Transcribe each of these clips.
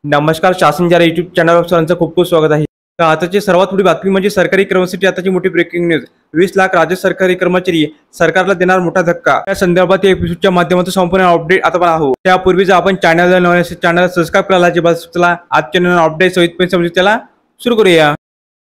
नमस्कार. शासन जरा युट्यूब चॅनलवर सर्वांचं खूप खूप स्वागत आहे. तर आताची सर्वात मोठी बातमी म्हणजे सरकारी कर्मचारी आताची मोठी ब्रेकिंग न्यूज. 20 लाख राज्य सरकारी कर्मचारी सरकारला देणार मोठा धक्का. या संदर्भात या एपिसोडच्या माध्यमातून संपूर्ण अपडेट आता आपण आहोत. त्यापूर्वी जर आपण चॅनलला नवीन असेल चॅनल सबस्क्राईब करायला बस चला आजच्या नवीन अपडेट सहित समजून त्याला सुरू करूया.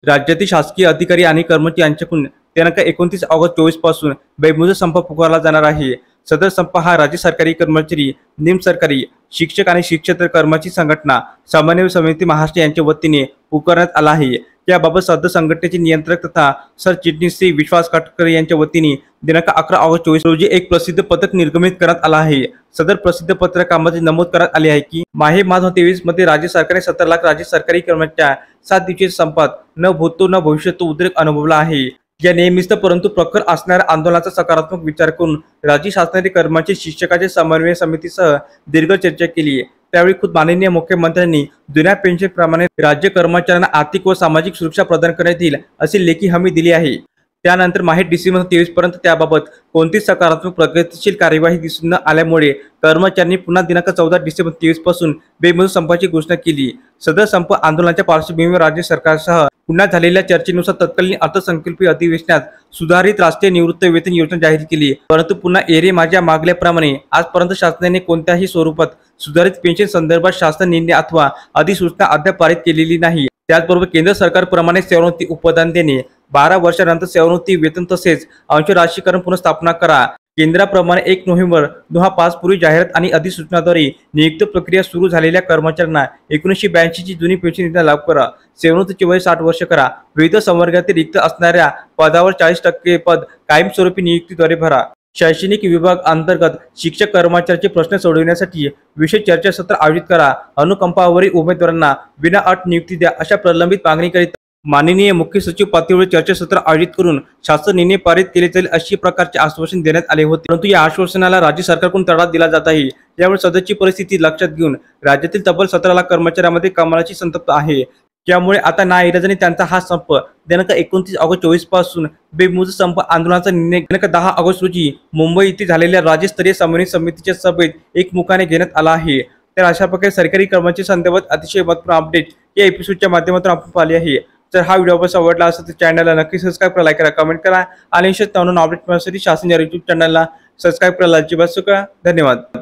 राज्यातील शासकीय अधिकारी आणि कर्मचारी यांच्याकडून दिनांक 29 ऑगस्ट 24 पासून बेमुदत संप पुकारला जाणार आहे. सदर संप हा राज्य सरकारी कर्मचारी, निमसरकारी, शिक्षक आणि शिक्षक कर्मचारी संघटना समन्वय समिती महाराष्ट्र यांच्या वतीने पुकारण्यात आला आहे. याबाबत सदर संघटनेचे नियंत्रक तथा सरचिटणीस श्री विश्वास काटकर यांच्या वतीने दिनांक 11 ऑगस्ट 24 रोजी एक प्रसिद्ध पत्रक निर्गमित करण्यात आला आहे. सदर प्रसिद्ध पत्रकामध्ये नमूद करण्यात आले आहे की माहे माह 23 मध्ये राज्य सरकारने 17 लाख राज्य सरकारी कर्मचाऱ्यांच्या 7 दिवसीय संपात न भूतो न भविष्यतो उद्रेक अनुभवला आहे. या नेहमीच परंतु प्रखर असणाऱ्या आंदोलनाचा सकारात्मक विचार करून राज्य शासनाने कर्मचारी शिक्षकाच्या समन्वय समितीसह दीर्घ चर्चा केली. त्यावेळी खुद माननीय मुख्यमंत्र्यांनी जुन्या पेन्शन प्रमाणे राज्य कर्मचाऱ्यांना आर्थिक व सामाजिक सुरक्षा प्रदान करण्यात येईल अशी लेखी हमी दिली आहे. त्यानंतर माहे डिसेंबर 23 पर्यंत त्याबाबत कोणतीच सकारात्मक प्रगतिशील कार्यवाही दिसून न आल्यामुळे कर्मचाऱ्यांनी पुन्हा दिनांक 14 डिसेंबर 23 पासून बेमुदत संपाची घोषणा केली. सदर संप आंदोलनाच्या पार्श्वभूमीवर राज्य सरकारसह पुन्हा झालेल्या चर्चेनुसार तत्कालीन अर्थसंकल्पीय अधिवेशनात सुधारित राष्ट्रीय निवृत्ती वेतन योजना जाहीर केली. परंतु पुन्हा एरे माझ्या मागल्याप्रमाणे आजपर्यंत शासनाने कोणत्याही स्वरूपात सुधारित पेन्शन संदर्भात शासन निर्णय अथवा अधिसूचना अद्याप पारित केलेली नाही. त्याचबरोबर केंद्र सरकारप्रमाणे सेवानिवृत्ती उपदान देणे, 12 वर्षानंतर सेवानिवृत्ती वेतन तसेच अंश राशीकरण पुनर्स्थापना करा, केंद्राप्रमाणे 1 नोव्हेंबर 2005 पूर्वी जाहिरात आणि अधिसूचनाद्वारे नियुक्ती प्रक्रिया सुरू झालेल्या कर्मचाऱ्यांना 1982 ची जुनी पेन्शन योजना लागू करा, सेवानिवृत्तीचे वय 60 वर्ष करा, विविध संवर्गातील रिक्त असणाऱ्या पदावर 40% पद कायमस्वरूपी नियुक्तीद्वारे भरा. शैक्षणिक विभाग अंतर्गत शिक्षक कर्मचाऱ्यांचे प्रश्न सोडविण्यासाठी विशेष चर्चासत्र आयोजित करा, अनुकंपावरील उमेदवारांना विना अट नियुक्ती द्या. अशा प्रलंबित मागणीकरिता माननीय मुख्य सचिव पातळीवर चर्चासत्र आयोजित करून शासन निर्णय पारित केले जाईल अशी प्रकारचे आश्वासन देण्यात आले होते. परंतु या आश्वासनाला राज्य सरकारकडून तडा दिला जात आहे. यामुळे सदरची परिस्थिती लक्षात घेऊन राज्यातील तब्बल 17 लाख कर्मचाऱ्यांमध्ये कामाची संतप्त आहे. त्यामुळे आता नाईलाजाने त्यांचा हा संप दिनांक 29 ऑगस्ट 24 पासून बेमुदत संप आंदोलनाचा निर्णय दिनांक 10 ऑगस्ट रोजी मुंबई येथे झालेल्या राज्यस्तरीय समन्वय समितीच्या सभेत एकमुखाने घेण्यात आला आहे. तर अशा प्रकारे सरकारी कर्मचारी संदर्भात अतिशय महत्त्वपूर्ण अपडेट या एपिसोडच्या माध्यमातून आपण पाहिले आहे. जर हा व्हिडिओ आपल्याला आवडला असेल तर चॅनलला नक्की सबस्क्राईब करा, लाईक करा, कमेंट करा आणि नवनवीन अपडेट मिळण्यासाठी शासन या यूट्यूब चॅनलला सबस्क्राईब करायला अजिबात विसरू नका. धन्यवाद.